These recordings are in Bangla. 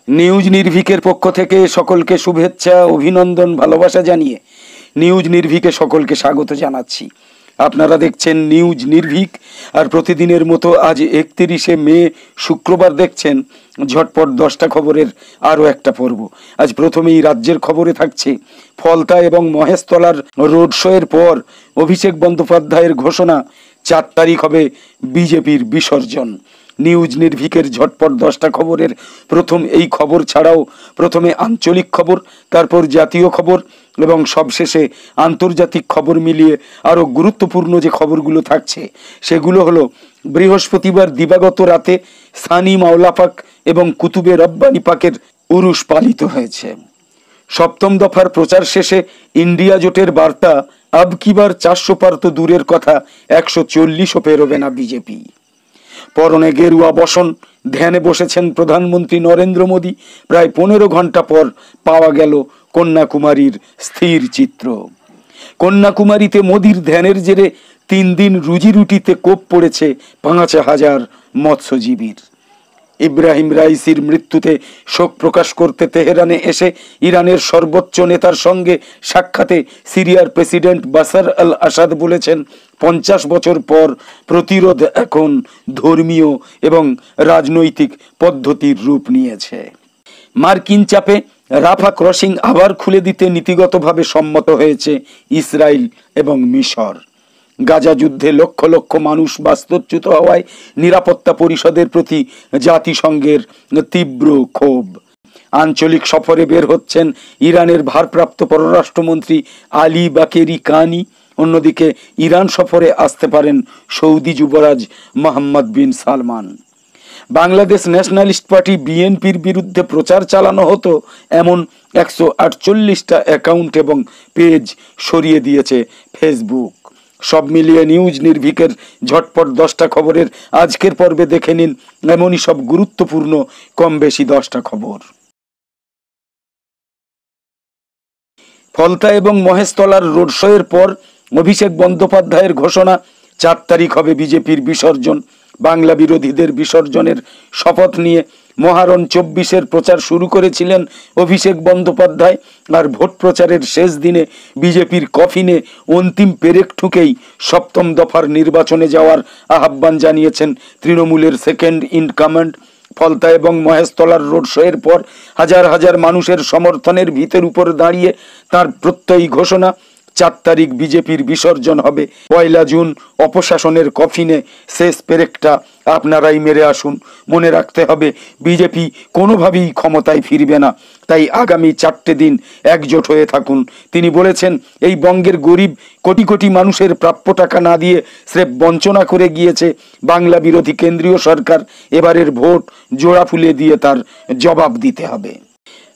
নিউজ নির্ভীকের পক্ষ থেকে সকলকে শুভেচ্ছা, অভিনন্দন, ভালোবাসা জানিয়ে নিউজ নির্ভীকে সকলকে স্বাগত জানাচ্ছি। আপনারা দেখছেন নিউজ নির্ভীক, আর প্রতিদিনের মতো আজ 31শে মে শুক্রবার দেখছেন ঝটপট 10টা খবরের আরও একটা পর্ব। আজ প্রথমেই রাজ্যের খবরে থাকছে ফলতা এবং মহেশতলার রোড শোয়ের পর অভিষেক বন্দ্যোপাধ্যায়ের ঘোষণা 4 তারিখ হবে বিজেপির বিসর্জন। নিউজ নির্ভীকের ঝটপট 10টা খবরের প্রথম এই খবর ছাড়াও প্রথমে আঞ্চলিক খবর, তারপর জাতীয় খবর এবং সবশেষে আন্তর্জাতিক খবর মিলিয়ে আরও গুরুত্বপূর্ণ যে খবরগুলো থাকছে সেগুলো হলো, বৃহস্পতিবার দিবাগত রাতে সানি মাওলা পাক এবং কুতুবে রব্বানি পাকের উরুস পালিত হয়েছে। সপ্তম দফার প্রচার শেষে ইন্ডিয়া জোটের বার্তা, আব কিবার 400 পার তো দূরের কথা, 140ও পেরোবে না বিজেপি। পরনে গেরুয়া বসন, ধ্যানে বসেছেন প্রধানমন্ত্রী নরেন্দ্র মোদী। প্রায় 15 ঘন্টা পর পাওয়া গেল কন্যাকুমারীর স্থির চিত্র। কন্যাকুমারীতে মোদীর ধ্যানের জেরে 3 দিন রুজি রুটিতে কোপ পড়েছে 5,000 মৎস্যজীবীর। ইব্রাহিম রাইসির মৃত্যুতে শোক প্রকাশ করতে তেহরানে এসে ইরানের সর্বোচ্চ নেতার সঙ্গে সাক্ষাতে সিরিয়ার প্রেসিডেন্ট বাশার আল আসাদ বলেছেন, 50 বছর পর প্রতিরোধ এখন ধর্মীয় এবং রাজনৈতিক পদ্ধতির রূপ নিয়েছে। মার্কিন চাপে রাফা ক্রসিং আবার খুলে দিতে নীতিগতভাবে সম্মত হয়েছে ইসরায়েল এবং মিশর। গাজা যুদ্ধে লক্ষ লক্ষ মানুষ বাস্তুচ্যুত হওয়ায় নিরাপত্তা পরিষদের প্রতি জাতিসংঘের তীব্র ক্ষোভ। আঞ্চলিক সফরে বের হচ্ছেন ইরানের ভারপ্রাপ্ত পররাষ্ট্রমন্ত্রী আলী বাকেরি কানি। অন্যদিকে ইরান সফরে আসতে পারেন সৌদি যুবরাজ মোহাম্মদ বিন সালমান। বাংলাদেশ ন্যাশনালিস্ট পার্টি বিএনপির বিরুদ্ধে প্রচার চালানো হতো এমন 148টা অ্যাকাউন্ট এবং পেজ সরিয়ে দিয়েছে ফেসবুক। সব মিলিয়ে নিউজ নির্ভীকের ঝটপট 10টা খবরের আজকের পর্বে দেখে নিন এমনই সব গুরুত্বপূর্ণ কম বেশি 10টা খবর। ফলতা এবং মহেশতলার রোড শোয়ের পর অভিষেক বন্দ্যোপাধ্যায়ের ঘোষণা, 4 তারিখ হবে বিজেপির বিসর্জন। বাংলা বিরোধীদের বিসর্জনের শপথ নিয়ে মহারণ 24-এর প্রচার শুরু করেছিলেন অভিষেক বন্দ্যোপাধ্যায়। আর ভোট প্রচারের শেষ দিনে বিজেপির কফিনে অন্তিম পেরেক ঠুকেই সপ্তম দফার নির্বাচনে যাওয়ার আহ্বান জানিয়েছেন তৃণমূলের সেকেন্ড ইন কমান্ড। ফলতা এবং মহেশতলার রোড শোয়ের পর হাজার হাজার মানুষের সমর্থনের ভিতের উপর দাঁড়িয়ে তার প্রত্যয়ী ঘোষণা, 4 তারিখ বিজেপির বিসর্জন হবে। 1 জুন অপশাসনের কফিনে শেষ পেরেকটা আপনারাই মেরে আসুন। মনে রাখতে হবে, বিজেপি কোনোভাবেই ক্ষমতায় ফিরবে না, তাই আগামী 4টে দিন একজোট হয়ে থাকুন। তিনি বলেছেন, এই বঙ্গের গরিব কোটি কোটি মানুষের প্রাপ্য টাকা না দিয়ে স্রেফ বঞ্চনা করে গিয়েছে বাংলা বিরোধী কেন্দ্রীয় সরকার। এবারের ভোট জোড়া ফুলে দিয়ে তার জবাব দিতে হবে।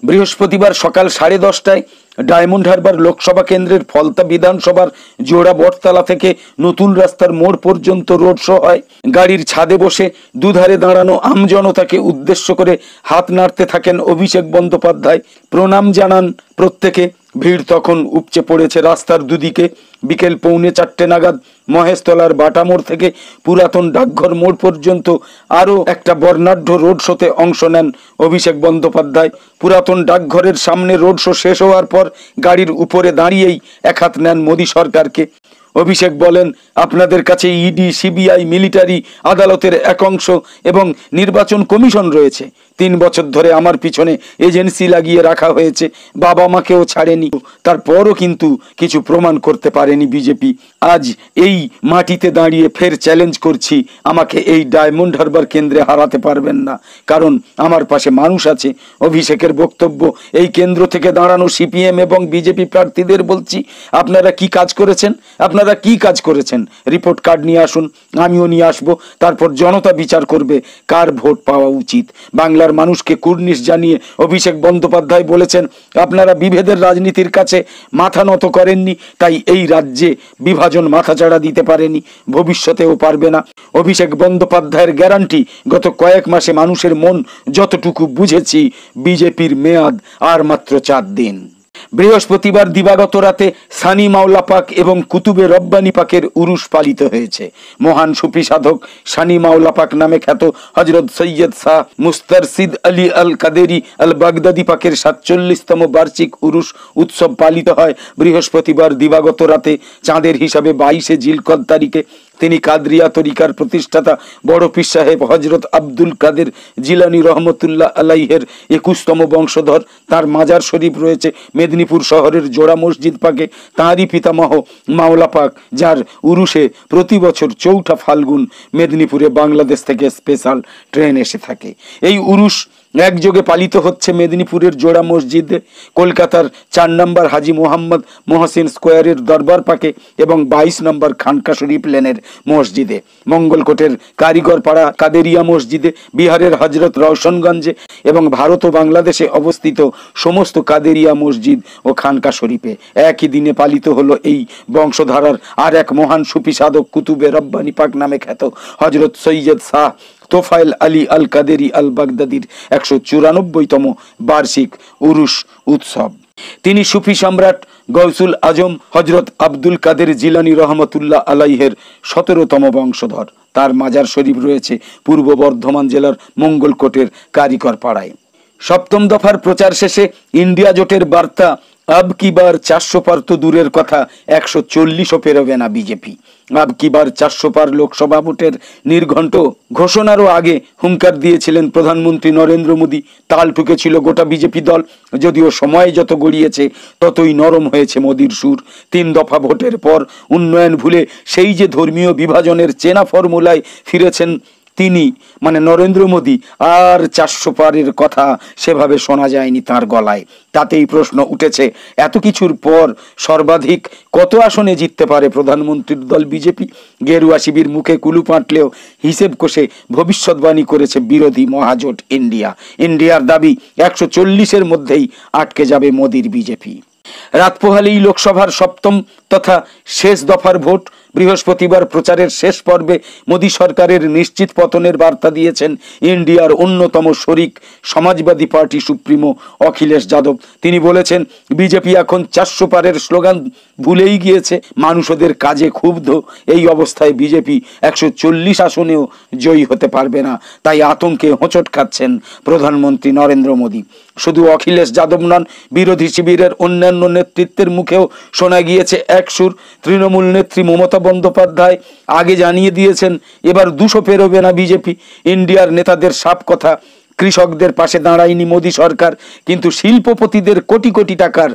বৃহস্পতিবার সকাল 10:30টায় ডায়মন্ড হারবার লোকসভা কেন্দ্রের ফলতা বিধানসভার জোড়া বটতলা থেকে নতুন রাস্তার মোড় পর্যন্ত রোড শো হয়। গাড়ির ছাদে বসে দুধারে দাঁড়ানো আমজনতাকে উদ্দেশ্য করে হাত নাড়তে থাকেন অভিষেক বন্দ্যোপাধ্যায়। প্রণাম জানান প্রত্যেকে। ভিড় তখন উপচে পড়েছে রাস্তার দুদিকে। বিকেল 3:45 নাগাদ মহেশতলার বাটা মোড় থেকে পুরাতন ডাকঘর মোড় পর্যন্ত আরও একটা বর্ণাঢ্য রোড শোতে অংশ নেন অভিষেক বন্দ্যোপাধ্যায়। পুরাতন ডাকঘরের সামনে রোড শো শেষ হওয়ার পর গাড়ির উপরে দাঁড়িয়েই এক হাত নেন মোদী সরকারকে। অভিষেক বলেন, আপনাদের কাছে ইডি, সিবিআই, মিলিটারি, আদালতের এক অংশ এবং নির্বাচন কমিশন রয়েছে। 3 বছর ধরে আমার পিছনে এজেন্সি লাগিয়ে রাখা হয়েছে, বাবা মাকেও ছাড়েনি, তারপরও কিন্তু কিছু প্রমাণ করতে পারেনি বিজেপি। আজ এই মাটিতে দাঁড়িয়ে ফের চ্যালেঞ্জ করছি, আমাকে এই ডায়মন্ড হারবার কেন্দ্রে হারাতে পারবেন না, কারণ আমার পাশে মানুষ আছে। অভিষেকের বক্তব্য, এই কেন্দ্র থেকে দাঁড়ানো সিপিএম এবং বিজেপি প্রার্থীদের বলছি, আপনারা কি কাজ করেছেন? আপনারা কি কাজ করেছেন? রিপোর্ট কার্ড নিয়ে আসুন, আমিও নিয়ে আসবো। তারপর জনতা বিচার করবে কার ভোট পাওয়া উচিত। বাংলার মানুষকে কুর্নিশ জানিয়ে অভিষেক বন্দ্যোপাধ্যায় বলেছেন, আপনারা বিভেদের রাজনীতির কাছে মাথা নত করেননি, তাই এই রাজ্যে বিভাজন মাথাচাড়া দিতে পারেনি, ভবিষ্যতেও পারবে না। অভিষেক বন্দ্যোপাধ্যায়ের গ্যারান্টি, গত কয়েক মাসে মানুষের মন যতটুকু বুঝেছি, বিজেপির মেয়াদ আর মাত্র 4 দিন। বৃহস্পতিবার দিবাগত রাতে সানি মাওলা পাক এবং কুতুবে রব্বানি পাকের উরুস পালিত হয়েছে। মহান সুফি সাধক সানি মাওলা পাক নামে খ্যাত হজরত সৈয়দ শাহ মুস্তারশিদ আলী আল কাদেরি আল বাগদাদি পাকের 47তম বার্ষিক উরুস উৎসব পালিত হয় বৃহস্পতিবার দিবাগত রাতে চাঁদের হিসাবে 22শে জিলকদ তারিখে। তিনি কাদরিয়া তরিকার প্রতিষ্ঠাতা বড় পীর সাহেব হজরত আব্দুল কাদের জিলানী রহমতুল্লাহ আলাইহের 21তম বংশধর। তার মাজার শরীফ রয়েছে মেদিনীপুর শহরের জোড়া মসজিদ পাকে। তাঁরই পিতামহ মাওলা পাক, যার উরুসে প্রতি বছর 4ঠা ফাল্গুন মেদিনীপুরে বাংলাদেশ থেকে স্পেশাল ট্রেন এসে থাকে। এই উরুস একযোগে পালিত হচ্ছে মেদিনীপুরের জোড়া মসজিদে, কলকাতার 4 নম্বর হাজি মোহাম্মদ মোহসিন স্কোয়ারের দরবার পাকে এবং 22 নম্বর খানকা শরীফ লেনের মসজিদে, মঙ্গলকোটের কারিগর পাড়া কাদেরিয়া মসজিদে, বিহারের হজরত রওশনগঞ্জে এবং ভারত ও বাংলাদেশে অবস্থিত সমস্ত কাদেরিয়া মসজিদ ও খানকা শরীফে একই দিনে পালিত হলো এই বংশধারার আর এক মহান সুফি সাধক কুতুবে রব্বানি পাক নামে খ্যাত হজরত সৈয়দ শাহ তোফায়েল আলী আল কাদেরি আল বাগদাদির 194তম বার্ষিক উরুস উৎসব। তিনি সুফি সম্রাট গৌসুল আজম হজরত আব্দুল কাদের জিলানী রহমতুল্লাহ আলাইহের 17তম বংশধর। তার মাজার শরীফ রয়েছে পূর্ব বর্ধমান জেলার মঙ্গলকোটের কারিগর পাড়ায়। 7ম দফার প্রচার শেষে ইন্ডিয়া জোটের বার্তা, আব কি বার 400 পার তো দূরের কথা, 140ও পেরোবে না বিজেপি। আব কি বার 400 পার লোকসভা ভোটের নির্ঘণ্ট ঘোষণারও আগে হুঙ্কার দিয়েছিলেন প্রধানমন্ত্রী নরেন্দ্র মোদী। তাল ঠুকেছিল গোটা বিজেপি দল। যদিও সময় যত গড়িয়েছে ততই নরম হয়েছে মোদীর সুর। 3 দফা ভোটের পর উন্নয়ন ভুলে সেই যে ধর্মীয় বিভাজনের চেনা ফর্মুলায় ফিরেছেন তিনি, মানে নরেন্দ্র মোদী, আর 400 পারের কথা সেভাবে শোনা যায়নি তার গলায়। তাতেই প্রশ্ন উঠেছে, এত কিছুর পর সর্বাধিক কত আসনে জিততে পারে প্রধানমন্ত্রীর দল বিজেপি? গেরুয়া শিবির মুখে কুলু পাঁটলেও হিসেব কষে ভবিষ্যৎবাণী করেছে বিরোধী মহাজোট ইন্ডিয়া। ইন্ডিয়ার দাবি 140-এর মধ্যেই আটকে যাবে মোদীর বিজেপি। রাত পোহালেই লোকসভার 7ম তথা শেষ দফার ভোট। বৃহস্পতিবার প্রচারের শেষ পর্বে মোদী সরকারের নিশ্চিত পতনের বার্তা দিয়েছেন ইন্ডিয়ার অন্যতম শরিক সমাজবাদী পার্টি সুপ্রিমো অখিলেশ যাদব। তিনি বলেছেন, বিজেপি এখন 400 পারের স্লোগান ভুলেই গিয়েছে, মানুষ ওদের কাজে ক্ষুব্ধ। এই অবস্থায় বিজেপি 140 আসনেও জয়ী হতে পারবে না, তাই আতঙ্কে হোঁচট খাচ্ছেন প্রধানমন্ত্রী নরেন্দ্র মোদী। শুধু অখিলেশ যাদব নন, বিরোধী শিবিরের অন্যান্য নেতৃত্বের মুখেও শোনা গিয়েছে এক সুর। তৃণমূল নেত্রী মমতা বন্দ্যোপাধ্যায় আগে জানিয়ে দিয়েছেন, এবার 200 পেরোবে না বিজেপি। ইন্ডিয়ার নেতাদের সাফ কথা, কৃষকদের পাশে দাঁড়ায়নি মোদী সরকার, কিন্তু শিল্পপতিদের কোটি কোটি টাকার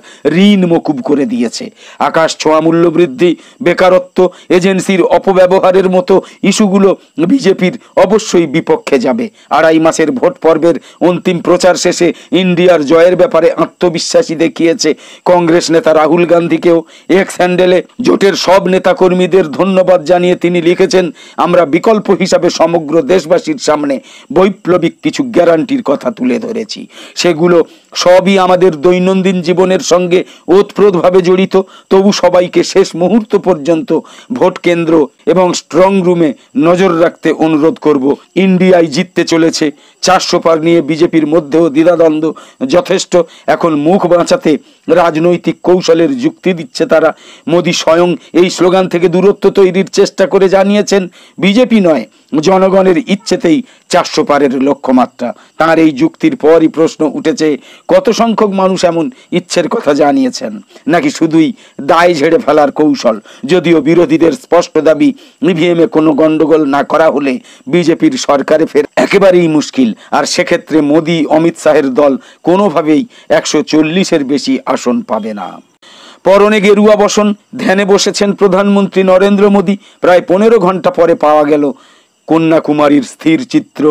ঋণ মকুব করে দিয়েছে। আকাশ ছোঁয়া মূল্য বৃদ্ধি, বেকারত্ব, এজেন্সির অপব্যবহারের মতো ইস্যুগুলো বিজেপির অবশ্যই বিপক্ষে যাবে। 2.5 মাসের ভোট পর্বের অন্তিম প্রচার শেষে ইন্ডিয়ার জয়ের ব্যাপারে আত্মবিশ্বাসী দেখিয়েছে কংগ্রেস নেতা রাহুল গান্ধীকেও। এক্স হ্যান্ডেলে জোটের সব নেতাকর্মীদের ধন্যবাদ জানিয়ে তিনি লিখেছেন, আমরা বিকল্প হিসাবে সমগ্র দেশবাসীর সামনে বৈপ্লবিক কিছু গ্যারান্টির কথা তুলে ধরেছি। সেগুলো সবই আমাদের দৈনন্দিন জীবনের সঙ্গে ওতপ্রোতভাবে জড়িত। তবু সবাইকে শেষ মুহূর্ত পর্যন্ত ভোট কেন্দ্র এবং স্ট্রং রুমে নজর রাখতে অনুরোধ করব। ইন্ডিয়ায় জিততে চলেছে। 400 পার নিয়ে বিজেপির মধ্যেও দ্বিধাদ্বন্দ্ব যথেষ্ট। এখন মুখ বাঁচাতে রাজনৈতিক কৌশলের যুক্তি দিচ্ছে তারা। মোদী স্বয়ং এই স্লোগান থেকে দূরত্ব তৈরির চেষ্টা করে জানিয়েছেন, বিজেপি নয়, জনগণের ইচ্ছেতেই 400 পারের লক্ষ্যমাত্রা। তাঁর এই যুক্তির পরই প্রশ্ন উঠেছে, কত সংখ্যক মানুষ এমন ইচ্ছের কথা জানিয়েছেন, নাকি শুধুই দায় ঝেড়ে ফেলার কৌশল? যদিও বিরোধীদের স্পষ্ট দাবি, ইভিএমে কোনো গন্ডগোল না করা হলে বিজেপির সরকারে ফের একেবারেই মুশকিল। আর সেক্ষেত্রে মোদী অমিত শাহের দল কোনোভাবেই 140-এর বেশি আসন পাবে না। পরনে গেরুয়া বসন, ধ্যানে বসেছেন প্রধানমন্ত্রী নরেন্দ্র মোদী। প্রায় 15 ঘন্টা পরে পাওয়া গেল কন্যাকুমারীর স্থির চিত্র।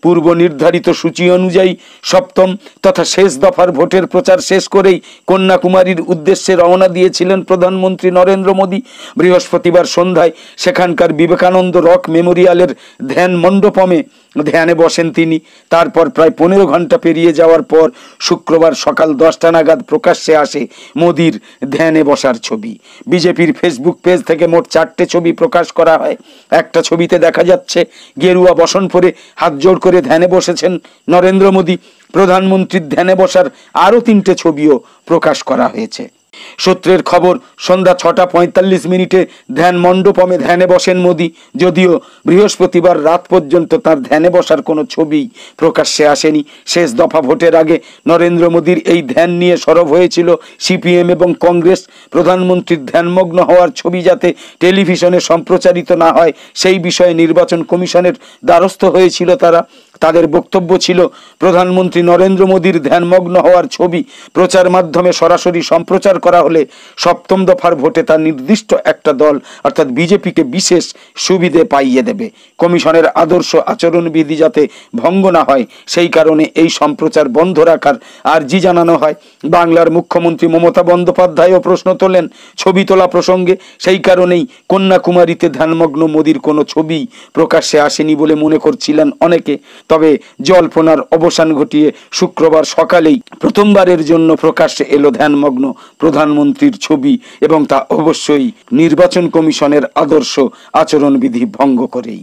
পূর্ব নির্ধারিত সূচি অনুযায়ী 7ম তথা শেষ দফার ভোটের প্রচার শেষ করেই কন্যাকুমারীর উদ্দেশ্যে রওনা দিয়েছিলেন প্রধানমন্ত্রী নরেন্দ্র মোদী। বৃহস্পতিবার সন্ধ্যায় সেখানকার বিবেকানন্দ রক মেমোরিয়ালের ধ্যান মণ্ডপমে ধ্যানে বসেন তিনি। তারপর প্রায় 15 ঘন্টা পেরিয়ে যাওয়ার পর শুক্রবার সকাল 10টা নাগাদ প্রকাশ্যে আসে মোদির ধ্যানে বসার ছবি। বিজেপির ফেসবুক পেজ থেকে মোট 4টে ছবি প্রকাশ করা হয়। একটা ছবিতে দেখা যাচ্ছে গেরুয়া বসন পরে হাত জোড় করে ধ্যানে বসেছেন নরেন্দ্র মোদী। প্রধানমন্ত্রীর ধ্যানে বসার আরও 3টে ছবিও প্রকাশ করা হয়েছে। সূত্রের খবর, সন্ধ্যা 6:45 ধ্যান মণ্ডপমে ধ্যানে বসেন মোদী। যদিও বৃহস্পতিবার রাত পর্যন্ত তার ধ্যানে বসার কোনো ছবি প্রকাশ্যে আসেনি। শেষ দফা ভোটের আগে নরেন্দ্র মোদীর এই ধ্যান নিয়ে সরব হয়েছিল সিপিএম এবং কংগ্রেস। প্রধানমন্ত্রীর ধ্যানমগ্ন হওয়ার ছবি যাতে টেলিভিশনে সম্প্রচারিত না হয় সেই বিষয়ে নির্বাচন কমিশনের দ্বারস্থ হয়েছিল তারা। তাদের বক্তব্য ছিল, প্রধানমন্ত্রী নরেন্দ্র মোদীর ধ্যানমগ্ন হওয়ার ছবি প্রচার মাধ্যমে সরাসরি সম্প্রচার করা হলে সপ্তম দফার ভোটে তা নির্দিষ্ট একটা দল অর্থাৎ বিজেপিকে বিশেষ সুবিধে পাইয়ে দেবে। কমিশনের আদর্শ আচরণবিধি যাতে ভঙ্গ না হয় সেই কারণে এই সম্প্রচার বন্ধ রাখার আর্জি জানানো হয়। বাংলার মুখ্যমন্ত্রী মমতা বন্দ্যোপাধ্যায়ও প্রশ্ন তোলেন ছবি তোলা প্রসঙ্গে। সেই কারণেই কন্যাকুমারীতে ধ্যানমগ্ন মোদীর কোনো ছবি প্রকাশ্যে আসেনি বলে মনে করছিলেন অনেকে। তবে জল্পনার অবসান ঘটিয়ে শুক্রবার সকালেই প্রথমবারের জন্য প্রকাশ্যে এলো ধ্যানমগ্ন প্রধানমন্ত্রীর ছবি, এবং তা অবশ্যই নির্বাচন কমিশনের আদর্শ আচরণবিধি ভঙ্গ করেই।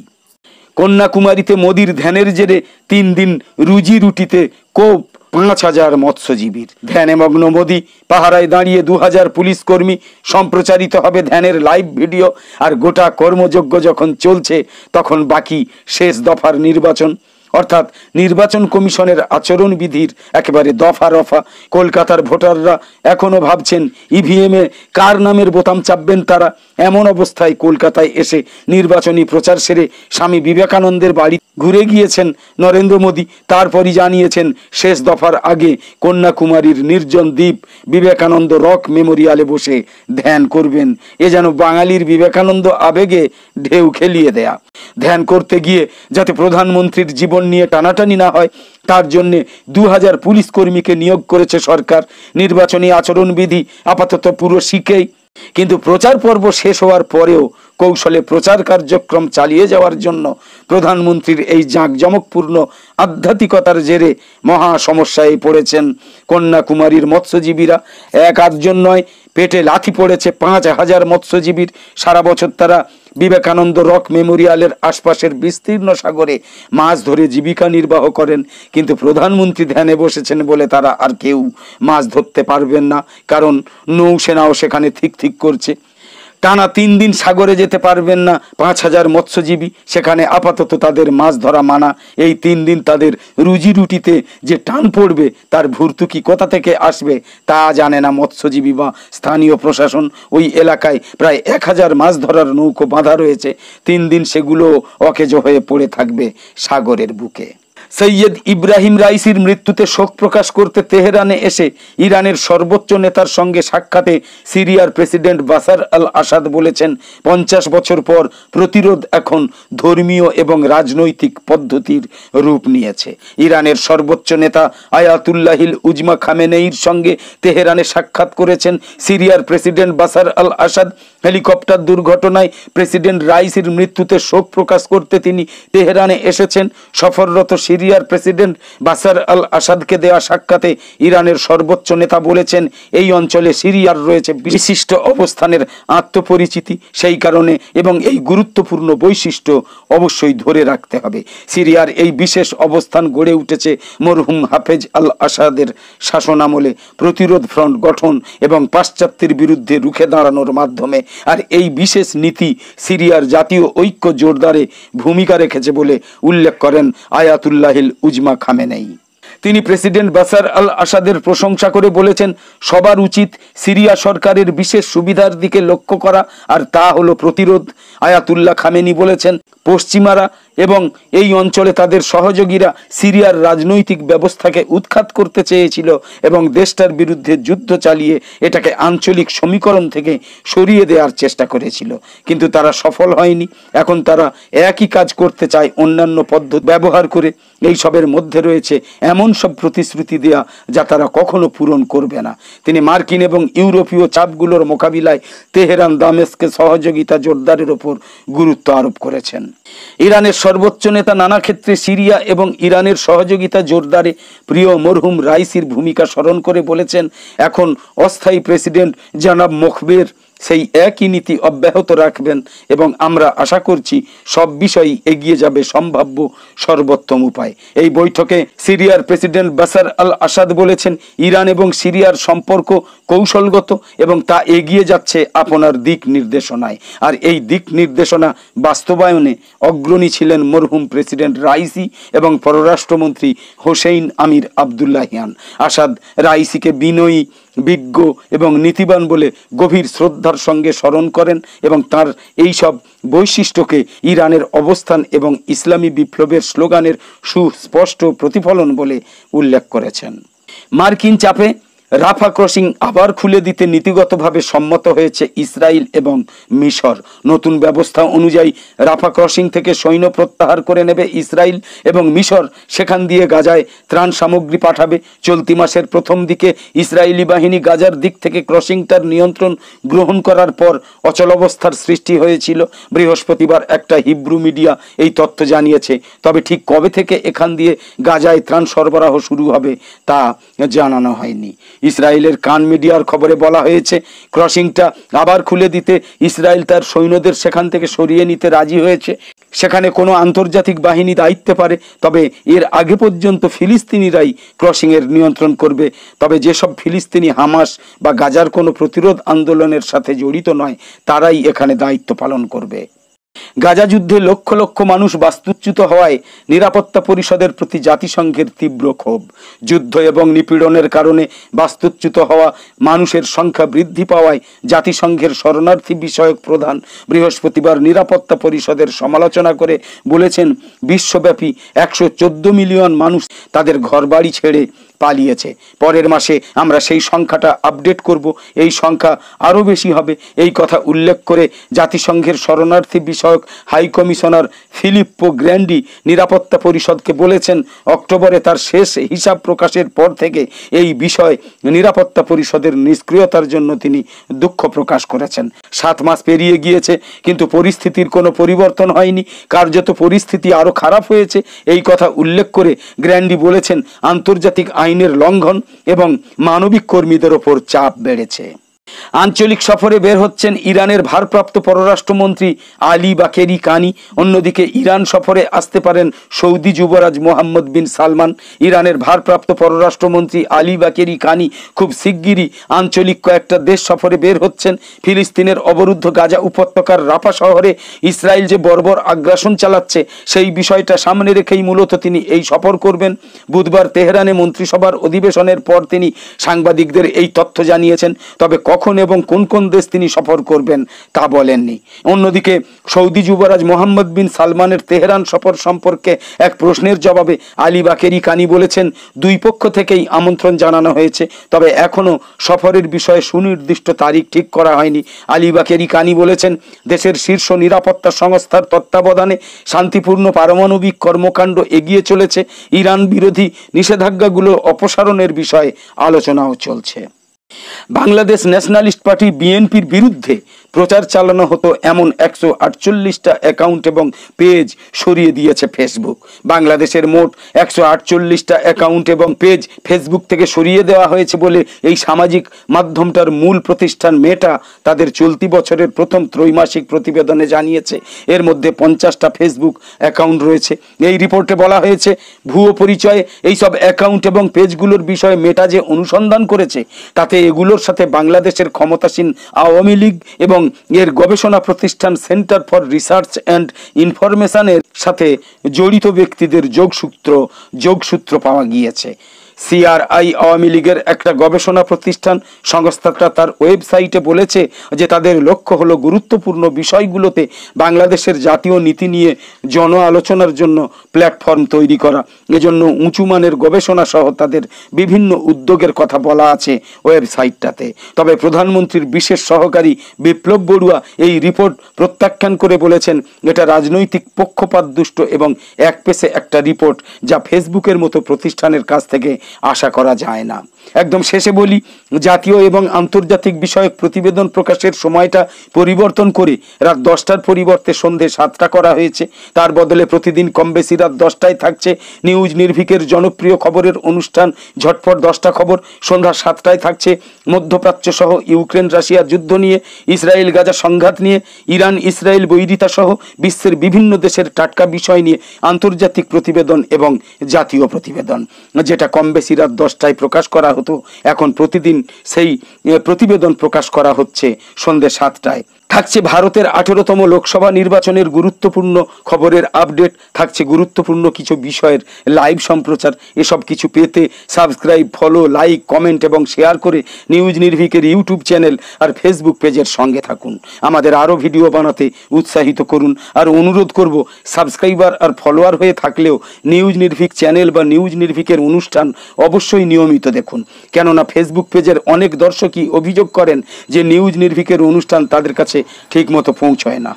কন্যাকুমারীতে মোদীর ধ্যানের জেরে 3 দিন রুজি রুটিতে কোপ 5,000 মৎস্যজীবীর। ধ্যানে মগ্ন মোদী, পাহারায় দাঁড়িয়ে 2000 পুলিশ কর্মী। সম্প্রচারিত হবে ধ্যানের লাইভ ভিডিও। আর গোটা কর্মযজ্ঞ যখন চলছে তখন বাকি শেষ দফার নির্বাচন, অর্থাৎ নির্বাচন কমিশনের আচরণবিধির একেবারে দফা রফা। কলকাতার ভোটাররা এখনো ভাবছেন ইভিএমে কার নামের বোতাম চাপবেন তারা। এমন অবস্থায় কলকাতায় এসে নির্বাচনী প্রচার সেরে স্বামী বিবেকানন্দের বাড়ি ঘুরে গিয়েছেন নরেন্দ্র মোদী। তারপরই জানিয়েছেন শেষ দফার আগে কন্যাকুমারীর নির্জন দ্বীপ বিবেকানন্দ রক মেমোরিয়ালে বসে ধ্যান করবেন। এ যেন বাঙালির বিবেকানন্দ আবেগে ঢেউ খেলিয়ে দেয়া। ধ্যান করতে গিয়ে যাতে প্রধানমন্ত্রীর জীবন নিয়ে টানাটানি না হয় তার জন্য 2000 পুলিশ কর্মীকে নিয়োগ করেছে সরকার। নির্বাচনী আচরণবিধি আপাতত পুরো শিখেই, কিন্তু প্রচার পর্ব শেষ হওয়ার পরেও কৌশলে প্রচার কার্যক্রম চালিয়ে যাওয়ার জন্য প্রধানমন্ত্রীর এই জাঁকজমকপূর্ণ আধ্যাত্মিকতার জেরে মহা সমস্যায় পড়েছেন কন্যাকুমারীর মৎস্যজীবীরা। এক আধজন নয়, পেটে লাথি পড়েছে 5000 মৎস্যজীবীর। সারা বছর তারা বিবেকানন্দ রক মেমোরিয়ালের আশপাশের বিস্তীর্ণ সাগরে মাছ ধরে জীবিকা নির্বাহ করেন। কিন্তু প্রধানমন্ত্রী ধ্যানে বসেছেন বলে তারা আর কেউ মাছ ধরতে পারবেন না, কারণ নৌসেনাও সেখানে ঠিক ঠিক করছে। টানা 3 দিন সাগরে যেতে পারবেন না 5000 মৎস্যজীবী। সেখানে আপাতত তাদের মাছ ধরা মানা। এই 3 দিন তাদের রুজি রুটিতে যে টান পড়বে তার ভর্তুকি কোথা থেকে আসবে তা জানে না মৎস্যজীবী বা স্থানীয় প্রশাসন। ওই এলাকায় প্রায় 1000 মাছ ধরার নৌকো বাঁধা রয়েছে। 3 দিন সেগুলো অকেজো হয়ে পড়ে থাকবে সাগরের বুকে। সৈয়দ ইব্রাহিম রাইসির মৃত্যুতে শোক প্রকাশ করতে তেহরানে এসে ইরানের সর্বোচ্চ নেতার সঙ্গে সাক্ষাতে সিরিয়ার প্রেসিডেন্ট বাশার আল আসাদ বলেছেন 50 বছর পর প্রতিরোধ এখন ধর্মীয় এবং রাজনৈতিক পদ্ধতির রূপ নিয়েছে। ইরানের সর্বোচ্চ নেতা আয়াতুল্লাহিল উজমা খামেনেইর সঙ্গে তেহরানে সাক্ষাৎ করেছেন সিরিয়ার প্রেসিডেন্ট বাশার আল আসাদ। হেলিকপ্টার দুর্ঘটনায় প্রেসিডেন্ট রাইসির মৃত্যুতে শোক প্রকাশ করতে তিনি তেহরানে এসেছেন। সফররত সিরিয়ার প্রেসিডেন্ট বাশার আল আসাদকে দেওয়া সাক্ষাতে ইরানের সর্বোচ্চ নেতা বলেছেন এই অঞ্চলে সিরিয়ার রয়েছে বিশিষ্ট অবস্থানের আত্মপরিচিতি। সেই কারণে এবং এই গুরুত্বপূর্ণ বৈশিষ্ট্য অবশ্যই ধরে রাখতে হবে। সিরিয়ার এই বিশেষ অবস্থান গড়ে উঠেছে মরহুম হাফেজ আল আসাদের শাসনামলে প্রতিরোধ ফ্রন্ট গঠন এবং পাশ্চাত্যের বিরুদ্ধে রুখে দাঁড়ানোর মাধ্যমে। আর এই বিশেষ নীতি সিরিয়ার জাতীয় ঐক্য জোরদারে ভূমিকা রেখেছে বলে উল্লেখ করেন আয়াতুল্লাহিল উজমা খামেনেই। তিনি প্রেসিডেন্ট বাশার আল আসাদের প্রশংসা করে বলেছেন সবার উচিত সিরিয়া সরকারের বিশেষ সুবিধার দিকে লক্ষ্য করা, আর তা হলো প্রতিরোধ। আয়াতুল্লাহ খামেনি বলেছেন পশ্চিমারা এবং এই অঞ্চলে তাদের সহযোগীরা সিরিয়ার রাজনৈতিক ব্যবস্থাকে উৎখাত করতে চেয়েছিল এবং দেশটার বিরুদ্ধে যুদ্ধ চালিয়ে এটাকে আঞ্চলিক সমীকরণ থেকে সরিয়ে দেওয়ার চেষ্টা করেছিল, কিন্তু তারা সফল হয়নি। এখন তারা একই কাজ করতে চায় অন্যান্য পদ্ধতি ব্যবহার করে। এই সবের মধ্যে রয়েছে এমন সব প্রতিশ্রুতি দেয়া যা তারা কখনো পূরণ করবে না। তিনি মার্কিন এবং ইউরোপীয় চাপগুলোর মোকাবিলায় তেহরান দামেস্কে সহযোগিতা জোরদারের ওপর গুরুত্ব আরোপ করেছেন। ইরানের সর্বোচ্চ নেতা নানা ক্ষেত্রে সিরিয়া এবং ইরানের সহযোগিতা জোরদারে প্রিয় মরহুম রাইসির ভূমিকা স্মরণ করে বলেছেন, এখন অস্থায়ী প্রেসিডেন্ট জনাব মোখবের সেই একই নীতি অব্যাহত রাখবেন এবং আমরা আশা করছি সব বিষয়ই এগিয়ে যাবে সম্ভাব্য সর্বোত্তম উপায়। এই বৈঠকে সিরিয়ার প্রেসিডেন্ট বাশার আল আসাদ বলেছেন, ইরান এবং সিরিয়ার সম্পর্ক কৌশলগত এবং তা এগিয়ে যাচ্ছে আপনার দিক নির্দেশনায়। আর এই দিক নির্দেশনা বাস্তবায়নে অগ্রণী ছিলেন মরহুম প্রেসিডেন্ট রাইসি এবং পররাষ্ট্রমন্ত্রী হোসেইন আমির আবদুল্লাহিয়ান। আসাদ রাইসিকে বিনয়ী, বিজ্ঞ এবং নীতিবান বলে গভীর শ্রদ্ধার সঙ্গে স্মরণ করেন এবং তার এই সব বৈশিষ্ট্যকে ইরানের অবস্থান এবং ইসলামী বিপ্লবের স্লোগানের সুস্পষ্ট প্রতিফলন বলে উল্লেখ করেছেন। মার্কিন চাপে রাফা ক্রসিং আবার খুলে দিতে নীতিগতভাবে সম্মত হয়েছে ইসরায়েল এবং মিশর। নতুন ব্যবস্থা অনুযায়ী রাফা ক্রসিং থেকে সৈন্য প্রত্যাহার করে নেবে ইসরায়েল এবং মিশর সেখান দিয়ে গাজায় ত্রাণ সামগ্রী পাঠাবে। চলতি মাসের প্রথম দিকে ইসরায়েলি বাহিনী গাজার দিক থেকে ক্রসিংটার নিয়ন্ত্রণ গ্রহণ করার পর অচলাবস্থার সৃষ্টি হয়েছিল। বৃহস্পতিবার একটা হিব্রু মিডিয়া এই তথ্য জানিয়েছে। তবে ঠিক কবে থেকে এখান দিয়ে গাজায় ত্রাণ সরবরাহ শুরু হবে তা জানানো হয়নি। ইসরায়েলের কান মিডিয়ার খবরে বলা হয়েছে, ক্রসিংটা আবার খুলে দিতে ইসরায়েল তার সৈন্যদের সেখান থেকে সরিয়ে নিতে রাজি হয়েছে। সেখানে কোনো আন্তর্জাতিক বাহিনী দায়িত্বে পারে, তবে এর আগে পর্যন্ত ফিলিস্তিনিরাই ক্রসিংয়ের নিয়ন্ত্রণ করবে। তবে যেসব ফিলিস্তিনি হামাস বা গাজার কোনো প্রতিরোধ আন্দোলনের সাথে জড়িত নয়, তারাই এখানে দায়িত্ব পালন করবে। গাজা যুদ্ধে লক্ষ লক্ষ মানুষ বাস্তুচ্যুত হওয়ায় নিরাপত্তা পরিষদের প্রতি জাতিসংঘের তীব্র ক্ষোভ। যুদ্ধ এবং নিপীড়নের কারণে বাস্তুচ্যুত হওয়া মানুষের সংখ্যা বৃদ্ধি পাওয়ায় জাতিসংঘের শরণার্থী বিষয়ক প্রধান বৃহস্পতিবার নিরাপত্তা পরিষদের সমালোচনা করে বলেছেন, বিশ্বব্যাপী 114 মিলিয়ন মানুষ তাদের ঘরবাড়ি ছেড়ে পালিয়েছে। পরের মাসে আমরা সেই সংখ্যাটা আপডেট করব, এই সংখ্যা আরও বেশি হবে। এই কথা উল্লেখ করে জাতিসংঘের শরণার্থী বিষয়ক হাই কমিশনার ফিলিপ্পো গ্র্যান্ডি নিরাপত্তা পরিষদকে বলেছেন, অক্টোবরে তার শেষ হিসাব প্রকাশের পর থেকে এই বিষয় নিরাপত্তা পরিষদের নিষ্ক্রিয়তার জন্য তিনি দুঃখ প্রকাশ করেছেন। 7 মাস পেরিয়ে গিয়েছে, কিন্তু পরিস্থিতির কোনো পরিবর্তন হয়নি, কার্যত পরিস্থিতি আরও খারাপ হয়েছে। এই কথা উল্লেখ করে গ্র্যান্ডি বলেছেন, আন্তর্জাতিক আইনের লঙ্ঘন এবং মানবিক কর্মীদের ওপর চাপ বেড়েছে। আঞ্চলিক সফরে বের হচ্ছেন ইরানের ভারপ্রাপ্ত পররাষ্ট্রমন্ত্রী আলী বাকেরি কানি। অন্যদিকে ইরান সফরে আসতে পারেন সৌদি যুবরাজ মোহাম্মদ বিন সালমান। ইরানের ভারপ্রাপ্ত পররাষ্ট্রমন্ত্রী আলী বাকেরি কানি খুব শিগগিরই আঞ্চলিক কয়েকটা দেশ সফরে বের হচ্ছেন। ফিলিস্তিনের অবরুদ্ধ গাজা উপত্যকার রাফা শহরে ইসরায়েল যে বর্বর আগ্রাসন চালাচ্ছে সেই বিষয়টা সামনে রেখেই মূলত তিনি এই সফর করবেন। বুধবার তেহরানে মন্ত্রিসভার অধিবেশনের পর তিনি সাংবাদিকদের এই তথ্য জানিয়েছেন। তবে কখন এবং কোন কোন দেশ তিনি সফর করবেন তা বলেননি। অন্যদিকে সৌদি যুবরাজ মোহাম্মদ বিন সালমানের তেহরান সফর সম্পর্কে এক প্রশ্নের জবাবে আলী বাকেরি কানি বলেছেন, দুই পক্ষ থেকেই আমন্ত্রণ জানানো হয়েছে, তবে এখনও সফরের বিষয়ে সুনির্দিষ্ট তারিখ ঠিক করা হয়নি। আলী বাকেরি কানি বলেছেন, দেশের শীর্ষ নিরাপত্তা সংস্থার তত্ত্বাবধানে শান্তিপূর্ণ পারমাণবিক কর্মকাণ্ড এগিয়ে চলেছে। ইরান বিরোধী নিষেধাজ্ঞাগুলো অপসারণের বিষয়ে আলোচনাও চলছে। বাংলাদেশ ন্যাশনালিস্ট পার্টি বিএনপির বিরুদ্ধে প্রচার চালানো হতো এমন 148টা অ্যাকাউন্ট এবং পেজ সরিয়ে দিয়েছে ফেসবুক। বাংলাদেশের মোট 148টা অ্যাকাউন্ট এবং পেজ ফেসবুক থেকে সরিয়ে দেওয়া হয়েছে বলে এই সামাজিক মাধ্যমটার মূল প্রতিষ্ঠান মেটা তাদের চলতি বছরের প্রথম ত্রৈমাসিক প্রতিবেদনে জানিয়েছে। এর মধ্যে 50টা ফেসবুক অ্যাকাউন্ট রয়েছে। এই রিপোর্টে বলা হয়েছে, ভুয়ো পরিচয়ে এইসব অ্যাকাউন্ট এবং পেজগুলোর বিষয়ে মেটা যে অনুসন্ধান করেছে তাতে এগুলোর সাথে বাংলাদেশের ক্ষমতাসীন আওয়ামী লীগ এবং এর গবেষণা প্রতিষ্ঠান সেন্টার ফর রিসার্চ অ্যান্ড ইনফরমেশনের সাথে জড়িত ব্যক্তিদের যোগসূত্র পাওয়া গিয়েছে। সিআরআই আওয়ামী লীগের একটা গবেষণা প্রতিষ্ঠান। সংস্থাটা তার ওয়েবসাইটে বলেছে যে তাদের লক্ষ্য হলো গুরুত্বপূর্ণ বিষয়গুলোতে বাংলাদেশের জাতীয় নীতি নিয়ে জন আলোচনার জন্য প্ল্যাটফর্ম তৈরি করা। এজন্য উঁচু মানের গবেষণা সহ তাদের বিভিন্ন উদ্যোগের কথা বলা আছে ওয়েবসাইটটাতে। তবে প্রধানমন্ত্রীর বিশেষ সহকারী বিপ্লব বড়ুয়া এই রিপোর্ট প্রত্যাখ্যান করে বলেছেন, এটা রাজনৈতিক পক্ষপাতদুষ্ট এবং একপেশে একটা রিপোর্ট যা ফেসবুকের মতো প্রতিষ্ঠানের কাছ থেকে আশা করা যায় না। একদম শেষে বলি, জাতীয় এবং আন্তর্জাতিক বিষয়ক প্রতিবেদন প্রকাশের সময়টা পরিবর্তন করে রাত 10টার পরিবর্তে সন্ধে 7টা করা হয়েছে। তার বদলে প্রতিদিন কম বেশি রাত 10টায় থাকছে নিউজ নির্ভীকের জনপ্রিয় খবরের অনুষ্ঠান ঝটপট 10টা খবর। সন্ধ্যা 7টায় থাকছে মধ্যপ্রাচ্য সহ ইউক্রেন রাশিয়া যুদ্ধ নিয়ে, ইসরায়েল গাজা সংঘাত নিয়ে, ইরান ইসরায়েল বৈরিতা সহ বিশ্বের বিভিন্ন দেশের টাটকা বিষয় নিয়ে আন্তর্জাতিক প্রতিবেদন এবং জাতীয় প্রতিবেদন। যেটা কম বেশি রাত 10টায় প্রকাশ করা হতো, এখন প্রতিদিন সেই প্রতিবেদন প্রকাশ করা হচ্ছে সন্ধ্যে 7টায়। থাকছে ভারতের 18তম লোকসভা নির্বাচনের গুরুত্বপূর্ণ খবরের আপডেট, থাকছে গুরুত্বপূর্ণ কিছু বিষয়ের লাইভ সম্প্রচার। এসব কিছু পেতে সাবস্ক্রাইব, ফলো, লাইক, কমেন্ট এবং শেয়ার করে নিউজ নির্ভীকের ইউটিউব চ্যানেল আর ফেসবুক পেজের সঙ্গে থাকুন। আমাদের আরও ভিডিও বানাতে উৎসাহিত করুন। আর অনুরোধ করব, সাবস্ক্রাইবার আর ফলোয়ার হয়ে থাকলেও নিউজ নির্ভীক চ্যানেল বা নিউজ নির্ভীকের অনুষ্ঠান অবশ্যই নিয়মিত দেখুন। কেননা ফেসবুক পেজের অনেক দর্শকই অভিযোগ করেন যে নিউজ নির্ভীকের অনুষ্ঠান তাদের কাছে ঠিক মতো পৌঁছয় না।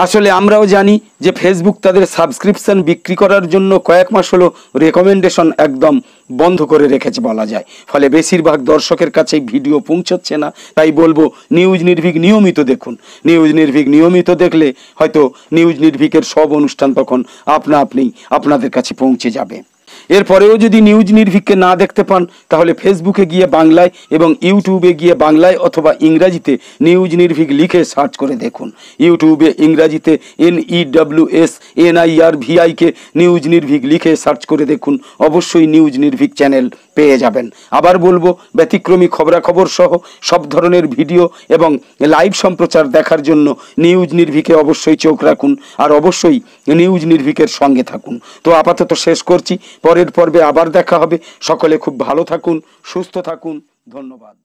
আসলে আমরাও জানি যে ফেসবুক তাদের সাবস্ক্রিপশন বিক্রি করার জন্য কয়েক মাস হলো রেকমেন্ডেশন একদম বন্ধ করে রেখেছে বলা যায়। ফলে বেশিরভাগ দর্শকের কাছে ভিডিও পৌঁছচ্ছে না। তাই বলবো, নিউজ নির্ভীক নিয়মিত দেখুন। নিউজ নির্ভীক নিয়মিত দেখলে হয়তো নিউজ নির্ভীকের সব অনুষ্ঠান তখন আপনা আপনি আপনাদের কাছে পৌঁছে যাবে। এরপরেও যদি নিউজ নির্ভীককে না দেখতে পান, তাহলে ফেসবুকে গিয়ে বাংলায় এবং ইউটিউবে গিয়ে বাংলায় অথবা ইংরাজিতে নিউজ নির্ভীক লিখে সার্চ করে দেখুন। ইউটিউবে ইংরাজিতে NEWSNIRVIK নিউজ নির্ভীক লিখে সার্চ করে দেখুন, অবশ্যই নিউজ নির্ভীক চ্যানেল পেয়ে যাবেন। আবার বলবো, ব্যতিক্রমী খবরাখবর সহ সব ধরনের ভিডিও এবং লাইভ সম্প্রচার দেখার জন্য নিউজ নির্ভীকে অবশ্যই চোখ রাখুন আর অবশ্যই নিউজ নির্ভীকের সঙ্গে থাকুন। তো আপাতত শেষ করছি, পরের পর্বে আবার দেখা হবে। সকলে খুব ভালো থাকুন, সুস্থ থাকুন। ধন্যবাদ।